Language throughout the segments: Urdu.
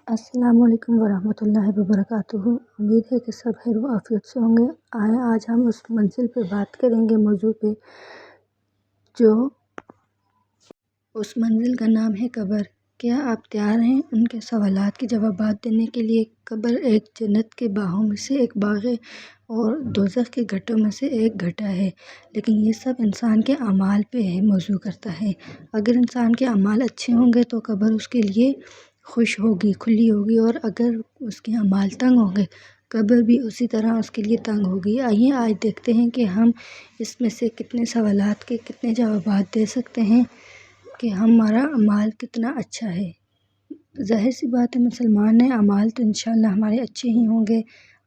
السلام علیکم ورحمۃ اللہ وبرکاتہ۔ امید ہے کہ سب خیر و عافیت سے ہوں گے۔ آج ہم اس منزل پہ بات کریں گے، موضوع پہ، جو اس منزل کا نام ہے قبر۔ کیا آپ تیار ہیں ان کے سوالات کے جوابات دینے کے لیے؟ قبر ایک جنت کے باغوں میں سے ایک باغ ہے اور دوزخ کے گھاٹوں میں سے ایک گھاٹا ہے، لیکن یہ سب انسان کے اعمال پہ موضوع کرتا ہے۔ اگر انسان کے اعمال اچھے ہوں گے تو قبر اس کے لیے خوش ہوگی، کھلی ہوگی، اور اگر اس کے اعمال تنگ ہوں گے قبر بھی اسی طرح اس کے لیے تنگ ہوگی۔ آئیے آج دیکھتے ہیں کہ ہم اس میں سے کتنے سوالات کے کتنے جوابات دے سکتے ہیں کہ ہمارا اعمال کتنا اچھا ہے۔ ظاہر سی بات ہے، مسلمان ہیں، اعمال تو انشاءاللہ ہمارے اچھے ہی ہوں گے۔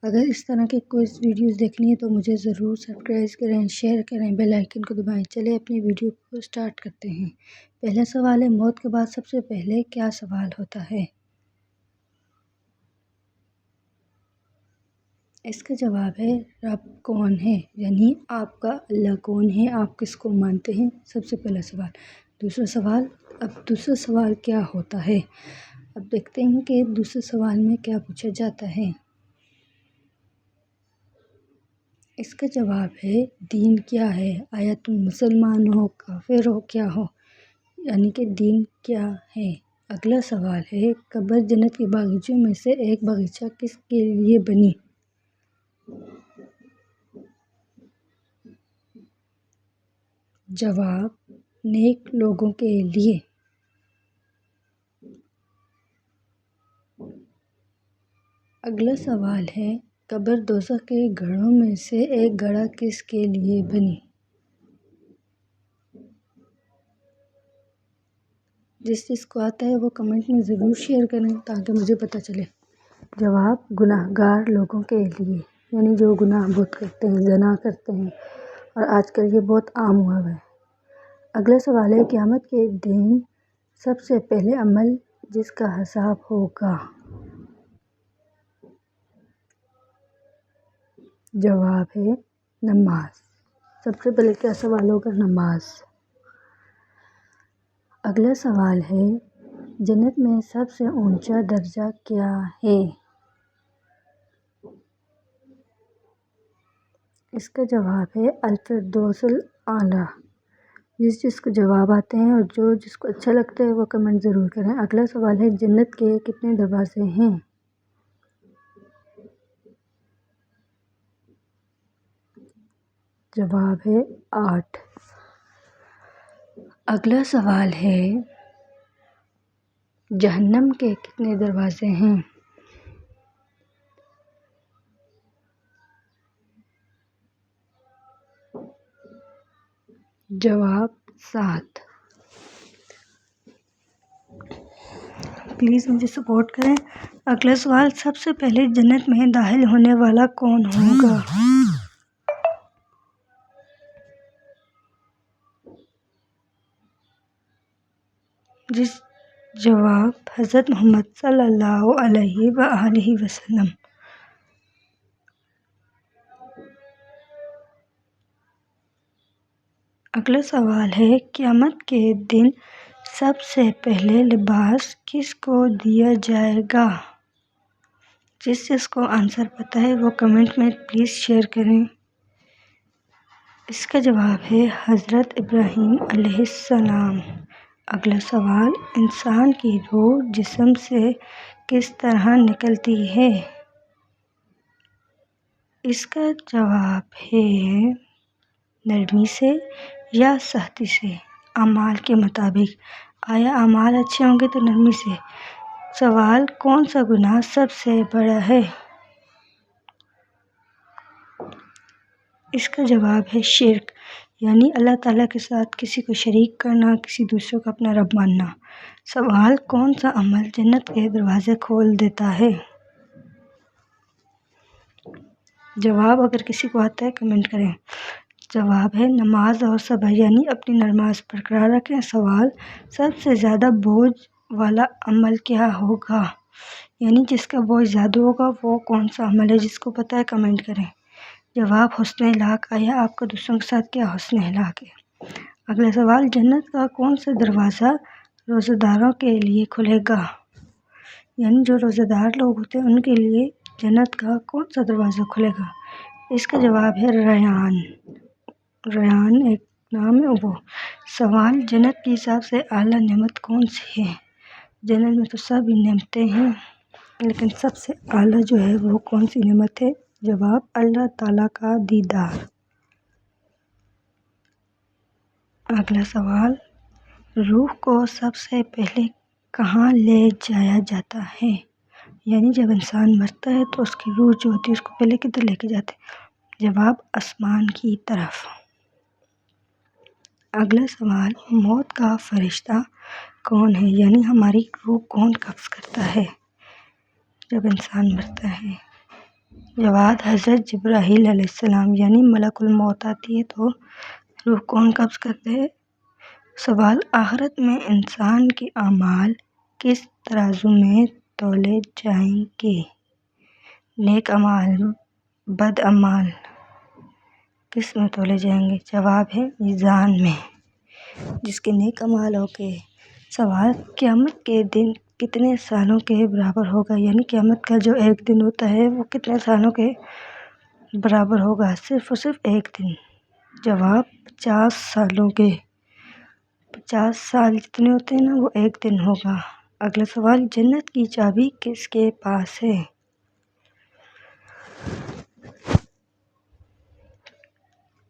اگر اس طرح کے کوئی ویڈیوز دیکھنی ہے تو مجھے ضرور سبسکرائب کریں، شیئر کریں، بیل آئیکن کو دبائیں۔ چلیں اپنی ویڈیو کو سٹارٹ کرتے ہیں۔ پہلا سوال ہے، موت کے بعد سب سے پہلے کیا سوال ہوتا ہے؟ اس کا جواب ہے رب کون ہے، یعنی آپ کا اللہ کون ہے، آپ کس کو مانتے ہیں، سب سے پہلا سوال۔ دوسرا سوال کیا ہوتا ہے؟ اب دیکھتے ہیں کہ دوسرے سوال میں کیا پوچھا جاتا ہے۔ اس کا جواب ہے دین کیا ہے، آیا تم مسلمان ہو، کافر ہو، کیا ہو، یعنی کہ دین کیا ہے۔ اگلا سوال ہے، قبر جنت کے باغیچوں میں سے ایک باغیچہ کس کے لیے بنی؟ جواب، نیک لوگوں کے لیے۔ اگلا سوال ہے، قبر دوزخ کے گڑھوں میں سے ایک گڑھا کس کے لیے بنی؟ جس کو آتا ہے وہ کمنٹ میں ضرور شیئر کریں تاکہ مجھے پتہ چلے۔ جواب، گناہ گار لوگوں کے لیے، یعنی جو گناہ بہت کرتے ہیں، زنا کرتے ہیں، اور آج کل یہ بہت عام ہوا ہے۔ اگلا سوال ہے، قیامت کے دن سب سے پہلے عمل جس کا حساب ہوگا؟ جواب ہے نماز۔ سب سے پہلے کیا سوال ہوگا؟ نماز۔ اگلا سوال ہے، جنت میں سب سے اونچا درجہ کیا ہے؟ اس کا جواب ہے الفردوس الاعلیٰ۔ جس کو جواب آتے ہیں اور جس کو اچھا لگتا ہے وہ کمنٹ ضرور کریں۔ اگلا سوال ہے، جنت کے کتنے دروازے ہیں؟ جواب ہے 8۔ اگلا سوال ہے، جہنم کے کتنے دروازے ہیں؟ جواب 7۔ پلیز مجھے سپورٹ کریں۔ اگلا سوال، سب سے پہلے جنت میں داخل ہونے والا کون ہوگا؟ جواب، حضرت محمد صلی اللہ علیہ وآلہ وسلم۔ اگلا سوال ہے، قیامت کے دن سب سے پہلے لباس کس کو دیا جائے گا؟ جس کو آنسر پتہ ہے وہ کمنٹ میں پلیز شیئر کریں۔ اس کا جواب ہے حضرت ابراہیم علیہ السلام۔ اگلا سوال، انسان کی روح جسم سے کس طرح نکلتی ہے؟ اس کا جواب ہے نرمی سے یا سختی سے، اعمال کے مطابق۔ آیا اعمال اچھے ہوں گے تو نرمی سے۔ سوال، کون سا گناہ سب سے بڑا ہے؟ اس کا جواب ہے شرک، یعنی اللہ تعالیٰ کے ساتھ کسی کو شریک کرنا، کسی دوسرے کو اپنا رب ماننا۔ سوال، کون سا عمل جنت کے دروازے کھول دیتا ہے؟ جواب، اگر کسی کو آتا ہے کمنٹ کریں۔ جواب ہے نماز اور صبر، یعنی اپنی نماز برقرار رکھیں۔ سوال، سب سے زیادہ بوجھ والا عمل کیا ہوگا؟ یعنی جس کا بوجھ زیادہ ہوگا وہ کون سا عمل ہے؟ جس کو پتہ ہے کمنٹ کریں۔ جواب، حسن اخلاق۔ آیا آپ کا دوسروں کے ساتھ کیا حسن اخلاق ہے؟ اگلا سوال، جنت کا کون سا دروازہ روزہ داروں کے لیے کھلے گا؟ یعنی جو روزہ دار لوگ ہوتے ہیں ان کے لیے جنت کا کون سا دروازہ کھلے گا؟ اس کا جواب ہے ریان۔ ریان ایک نام ہے وہ۔ سوال: جنت کی سب سے اعلیٰ نعمت کون سی ہے؟ جنت میں تو سب نعمتیں ہیں لیکن سب سے اعلیٰ جو ہے وہ کون سی نعمت ہے؟ جواب: اللہ تعالیٰ کا دیدار۔ اگلا سوال: روح کو سب سے پہلے کہاں لے جایا جاتا ہے؟ یعنی جب انسان مرتا ہے تو اس کی روح جو ہوتی ہے اس کو پہلے کدھر لے کے جاتے ہیں؟ جواب: آسمان کی طرف۔ اگلا سوال: موت کا فرشتہ کون ہے؟ یعنی ہماری روح کون قبض کرتا ہے جب انسان مرتا ہے؟ جواب: حضرت جبرائیل علیہ السلام۔ یعنی ملک الموت آتی ہے تو روح کون قبض کرتے ہیں؟ سوال: آخرت میں انسان کے اعمال کس ترازو میں تولے جائیں گے؟ نیک اعمال، بد اعمال کس میں تولے جائیں گے؟ جواب ہے میزان میں، جس کے نیک اعمال ہوں گے۔ سوال: قیامت کے دن کتنے سالوں کے برابر ہوگا؟ یعنی قیامت کا جو ایک دن ہوتا ہے وہ کتنے سالوں کے برابر ہوگا؟ صرف اور صرف ایک دن۔ جواب: 50 سالوں کے۔ 50 سال جتنے ہوتے ہیں نا وہ ایک دن ہوگا۔ اگلا سوال: جنت کی چابی کس کے پاس ہے؟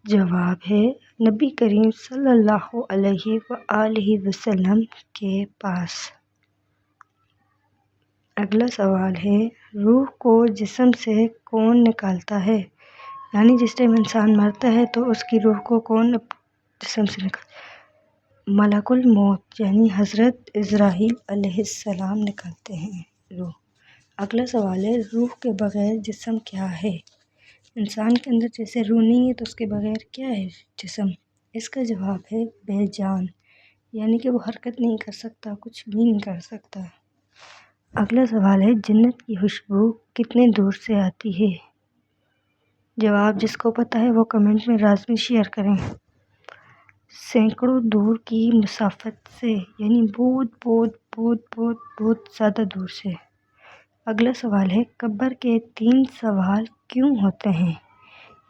جواب ہے نبی کریم صلی اللہ علیہ وآلہ وسلم کے پاس۔ اگلا سوال ہے: روح کو جسم سے کون نکالتا ہے؟ یعنی جس ٹائم انسان مرتا ہے تو اس کی روح کو کون جسم سے نکالتا ہے؟ ملک الموت یعنی حضرت عزرائیل علیہ السلام نکالتے ہیں روح۔ اگلا سوال ہے: روح کے بغیر جسم کیا ہے؟ انسان کے اندر جیسے روح نہیں ہے تو اس کے بغیر کیا ہے جسم؟ اس کا جواب ہے بے جان، یعنی کہ وہ حرکت نہیں کر سکتا، کچھ بھی نہیں کر سکتا۔ اگلا سوال ہے: جنت کی خوشبو کتنے دور سے آتی ہے؟ جواب: جس کو پتہ ہے وہ کمنٹ میں لازمی شیئر کریں۔ سینکڑوں دور کی مسافت سے، یعنی بہت بہت بہت بہت بہت زیادہ دور سے۔ اگلا سوال ہے: قبر کے 3 سوال کیوں ہوتے ہیں؟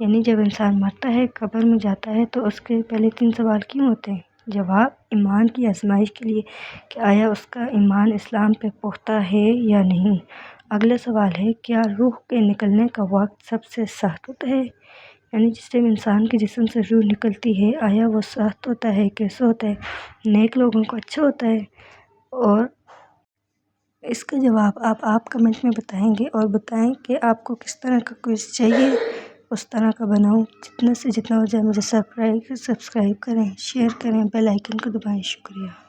یعنی جب انسان مرتا ہے قبر میں جاتا ہے تو اس کے پہلے 3 سوال کیوں ہوتے ہیں؟ جواب: ایمان کی آزمائش کے لیے کہ آیا اس کا ایمان اسلام پہ پختہ ہے یا نہیں۔ اگلا سوال ہے: کیا روح کے نکلنے کا وقت سب سے سخت ہوتا ہے؟ یعنی جس ٹائم انسان کے جسم سے روح نکلتی ہے آیا وہ سخت ہوتا ہے، کیسا ہوتا ہے؟ نیک لوگوں کو اچھا ہوتا ہے؟ اور اس کا جواب آپ کمنٹ میں بتائیں گے، اور بتائیں کہ آپ کو کس طرح کا کوئز چاہیے، اس طرح کا بناؤں۔ جتنا سے جتنا ہو جائے مجھے سبسکرائب کریں، شیئر کریں، بیل آئیکن کو دبائیں۔ شکریہ۔